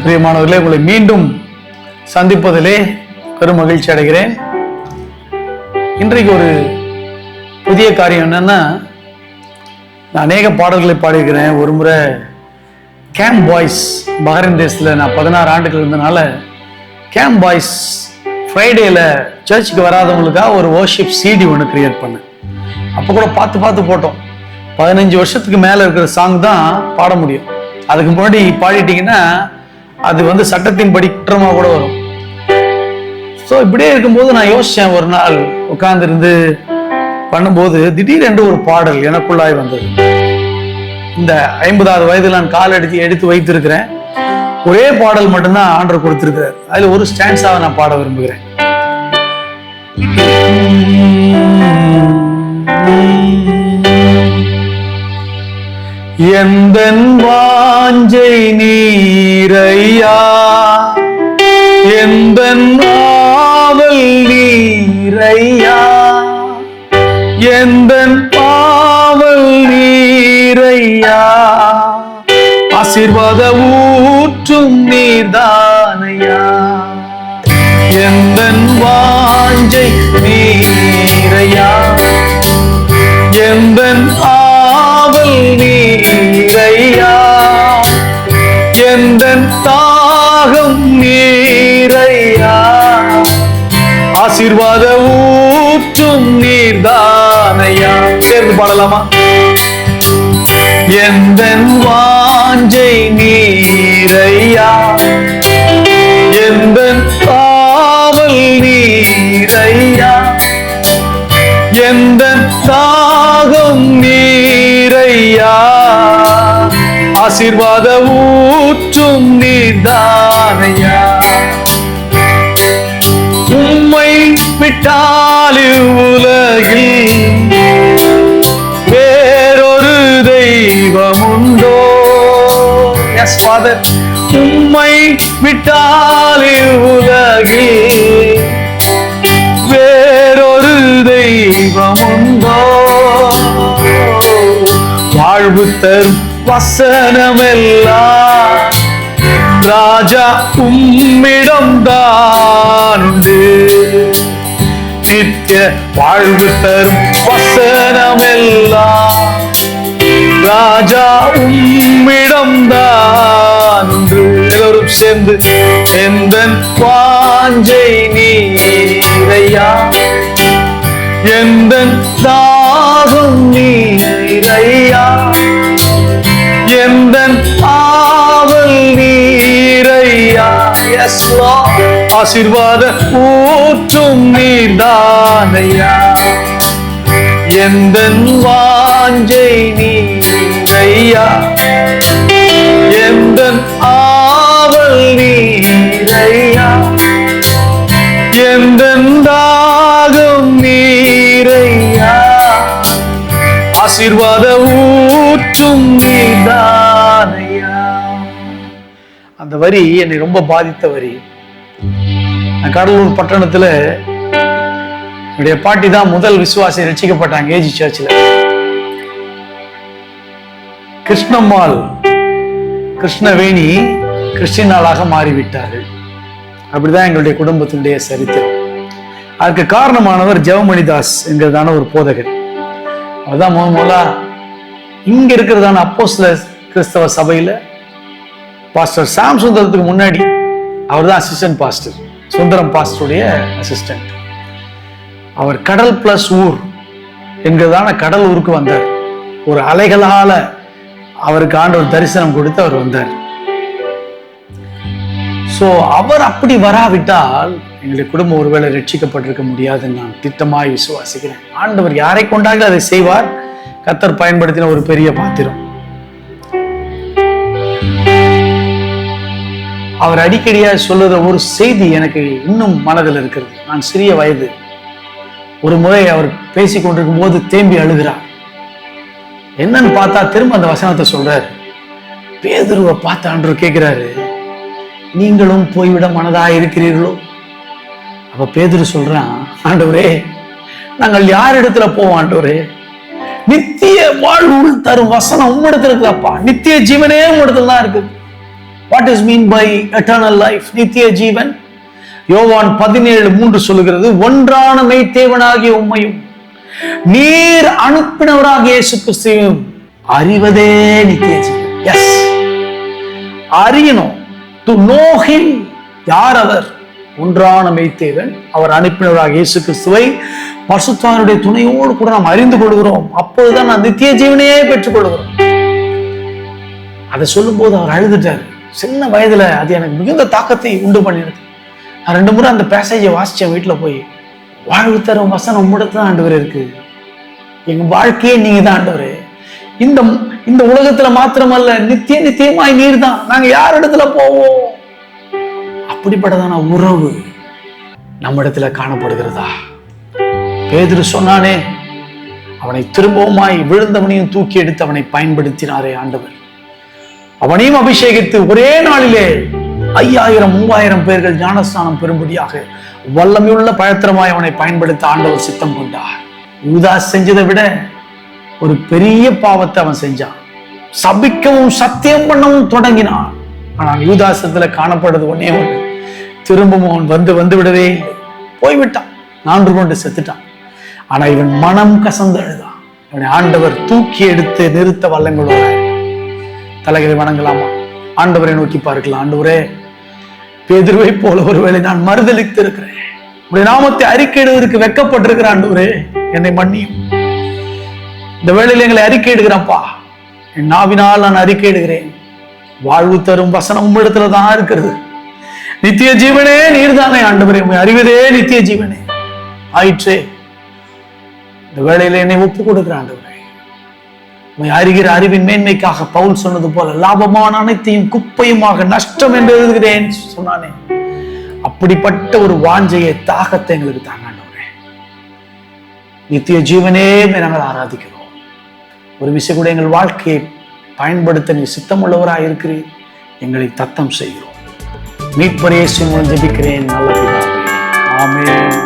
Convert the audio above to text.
பிரியமானவர்களே, உங்களை மீண்டும் சந்திப்பதிலே பெரும் மகிழ்ச்சி அடைகிறேன். இன்றைக்கு ஒரு புதிய காரியம் என்னன்னா, நான் அநேக பாடல்களை பாடியிருக்கிறேன். ஒரு முறை கேம்ப் பாய்ஸ் பஹ்ரைன் தேசத்தில் நான் 16 ஆண்டுகள் இருந்தனால கேம்ப் பாய்ஸ் ஃப்ரைடேல சர்ச்சுக்கு வராதவங்களுக்காக ஒரு வர்ஷிப் சிடி ஒன்று கிரியேட் பண்ணேன். அப்போ கூட பார்த்து போட்டோம். 15 வருஷத்துக்கு மேலே இருக்கிற சாங் தான் பாட முடியும். அதுக்கு முன்னாடி பாடிட்டீங்கன்னா அது சட்டத்தின்படி குற்றமாக கூட வரும். ஸோ இப்படியே இருக்கும்போது நான் யோசித்தேன். ஒரு நாள் உட்கார்ந்துருந்து பண்ணும்போது திடீரென்று ஒரு பாடல் எனக்குள்ளாய் வந்தது. இந்த 50வது வயதில் நான் கால் எடுத்து வைத்திருக்கிறேன். ஒரே பாடல் மட்டும்தான் ஆண்டவர் கொடுத்திருக்கிறார். அதில் ஒரு ஸ்டான்ஸாக நான் பாட விரும்புகிறேன். எந்தன் வாஞ்சை நீரையா, எந்தன் ஆவல் நீரையா, எந்தன் பாவல் நீரையா, ஆசீர்வாத ஊற்றும் நீர்தானையா. எந்தன் வாஞ்சை நீரையா, எந்தன் ஆவல் நீரையா, எந்தன் தாகம் நீரையா, ஆசீர்வாத ஊற்றும் நீர்தானையா. சேர்ந்து பாடலாமா? எந்தன் வாஞ்சை நீரையா, எந்தன் காவல் நீரையா, எந்தன் தாகம் நீரையா, ஆசீர்வாத ஊற்றும் நீர்தானையா. உம்மை விட்டால் உலகில் வேறொரு தெய்வம் உண்டோ? Yes father. உம்மை விட்டால் உலகில் வேறொரு தெய்வம் உண்டோ? வாழ்வு தரும் வசனமெல்லாம் ராஜா உம்மிடம் தான் உண்டு. நித்திய வாழ்வு தரும் வசனமெல்லாம் ராஜா உம்மிடம் தான் உண்டு. எல்லோரும் சேர்ந்து எந்தன் வாஞ்சை நீரையா, எந்தன் தாகம் நீரையா, எந்தன் ஆவல் நீரையா. S Lord. ஆசீர்வாத ஊற்றும் நீர்தானையா. எந்தன் வாஞ்சை நீரையா, எந்தன் ஆவல் நீரையா, எந்தன் தாகம் நீரையா, ஆசீர்வாத ஊற்றும் நீர்தானையா. அந்த வரி என்னை ரொம்ப பாதித்த வரி. நான் கடலூர் பட்டணத்துல என்னுடைய பாட்டி தான் முதல் விசுவாசி ரட்சிக்கப்பட்டாங்க ஏஜி சர்ச்சில். கிருஷ்ணம்மாள் கிருஷ்ணவேணி கிறிஸ்டினாளாக மாறிவிட்டார்கள். அப்படிதான் எங்களுடைய குடும்பத்தினுடைய சரித்திரம். அதுக்கு காரணமானவர் ஜெவமணிதாஸ் என்கிறதான ஒரு போதகர். அதுதான் முதலா இங்க இருக்கிறதான அப்போஸ்தலர் கிறிஸ்தவ சபையில பாஸ்டர் சாம் சுந்தரத்துக்கு முன்னாடி அவர் தான் அசிஸ்டன்ட் பாஸ்டர். சுந்தரம் பாஸ்டருடைய அசிஸ்டன்ட். அவர் கடல் பிளஸ் ஊர் என்கிறதான கடல் ஊருக்கு வந்தார். ஒரு அலைகளால அவருக்கு ஆண்டவர் தரிசனம் கொடுத்து அவர் வந்தார். சோ அவர் அப்படி வராவிட்டால் எங்களுடைய குடும்பம் ஒருவேளை ரட்சிக்கப்பட்டிருக்க முடியாதுன்னு நான் திட்டமாய் விசுவாசிக்கிறேன். ஆண்டவர் யாரை கொண்டாங்களோ அதை செய்வார். கர்த்தர் பயன்படுத்தின ஒரு பெரிய பாத்திரம். அவர் அடிக்கடியா சொல்லுற ஒரு செய்தி எனக்கு இன்னும் மனதில் இருக்கிறது. நான் சிறிய வயது ஒரு முறை அவர் பேசிக் கொண்டிருக்கும் போது தேம்பி அழுகிறார். என்னன்னு பார்த்தா திரும்ப அந்த வசனத்தை சொல்றாரு. பேதுருவை பார்த்து ஆண்டவர் கேட்கிறாரு, நீங்களும் போய்விட மனதா இருக்கிறீர்களோ? அப்ப பேதுரு சொல்றான், ஆண்டவரே நாங்கள் யார் இடத்துல போவோம் ஆண்டவரே? நித்திய வாழ்வு தரும் வசனம் உம்மிடத்துல இருக்குதாப்பா. நித்திய ஜீவனே உம்மிடத்துல தான் இருக்கு. What is mean by eternal life? நித்திய ஜீவன். யோவான் 17:3 சொல்லுகிறது, ஒன்றான மெய்த்தேவனாகிய உம்மையும் நீர் அனுப்பினவராகிய இயேசு கிறிஸ்துவையும் அறிவதே நித்திய ஜீவன். எஸ், அறியணும். To know him. யார் அவர்? ஒன்றான மெய்த்தேவன், அவர் அனுப்பினவராகிய இயேசு கிறிஸ்துவை பரிசுத்தாவினுடைய துணையோடு கூட நாம் அறிந்து கொள்கிறோம். அப்போதுதான் நான் நித்திய ஜீவனையே பெற்றுக் கொள்கிறோம். அதை சொல்லும் போது அவர் அழுதுட்டார். சின்ன வயதுல அது எனக்கு மிகுந்த தாக்கத்தை உண்டு பண்ணிடுது. நான் 2 முறை அந்த பேசேஜை வாசிச்சேன் வீட்டுல போய். வாழ்வு தரும் வசனம் உம்மிடத்துல தான் ஆண்டவர் இருக்கு. எங்க வாழ்க்கையே நீங்க தான் ஆண்டவரே. இந்த உலகத்துல மாத்திரமல்ல, நித்தியமாய் நீர் தான். நாங்க யார் இடத்துல போவோம்? அப்படிப்பட்டதான உறவு நம்ம இடத்துல காணப்படுகிறதா? பேதுரு சொன்னானே, அவனை திரும்பவுமாய் விழுந்தவனையும் தூக்கி எடுத்து அவனை பயன்படுத்தினாரே ஆண்டவர். அவனையும் அபிஷேகித்து ஒரே நாளிலே 5000-3000 பேர்கள் ஞானஸ்நானம் பெறும்படியாக வல்லமையுள்ள பழத்திரமாய் அவனை பயன்படுத்த ஆண்டவர் சித்தம் கொண்டார். யூதாஸ் செஞ்சதை விட ஒரு பெரிய பாவத்தை அவன் செஞ்சான். சபிக்கவும் சத்தியம் பண்ணவும் தொடங்கினான். ஆனால் யூதாசத்துல காணப்படுறது ஒன்னே ஒன்று, திரும்பவும் அவன் வந்து விடவே இல்லை. போய்விட்டான், 4 கொண்டு செத்துட்டான். ஆனா இவன் மனம் கசந்து அழுதான். இவனை ஆண்டவர் தூக்கி எடுத்து நிறுத்த வல்லமையுள்ளவராய். தலைகளை வணங்கலாமா? ஆண்டவரை நோக்கி பார்க்கலாம். ஆண்டவரே, பேதுருவை போல ஒருவேளை நான் மறுதலித்து இருக்கிறேன். உடைய நாமத்தை அறிக்கையிடுவதற்கு வெட்கப்பட்டிருக்கிற ஆண்டவரே, என்னை மன்னியும். இந்த வேளையில் எங்களை அறிக்கையிடுகிறப்பா. என் நாவினால் நான் அறிக்கையிடுகிறேன். வாழ்வு தரும் வசனம் உம்மிடத்துல தான் இருக்கிறது. நித்திய ஜீவனே நீர்தானே ஆண்டவரே, அறிவதே நித்திய ஜீவனே ஆயிற்றே. இந்த வேளையில என்னை ஒப்பு கொடுக்கிற ஆண்டவரே, அறிகிற அறிவின் மேன்மைக்காக பவுல் சொன்னது போல லாபமான அனைத்தையும் குப்பையுமாக நஷ்டம் என்று எழுதுகிறேன் சொன்னானே. அப்படிப்பட்ட ஒரு வாஞ்சையை, தாகத்தை எங்களுக்கு தாங்க ஆண்டவரே. நித்திய ஜீவனே நாங்கள் ஆராதிக்கிறோம். ஒரு விஷயம் கூட எங்கள் வாழ்க்கையை பயன்படுத்த நீ சித்தமுள்ளவராக இருக்கிறீர். எங்களை தத்தம் செய்கிறோம். மீட்பர் இயேசுவின் மூலம் ஜெபிக்கிறேன் நல்ல பிதாவே. ஆமென்.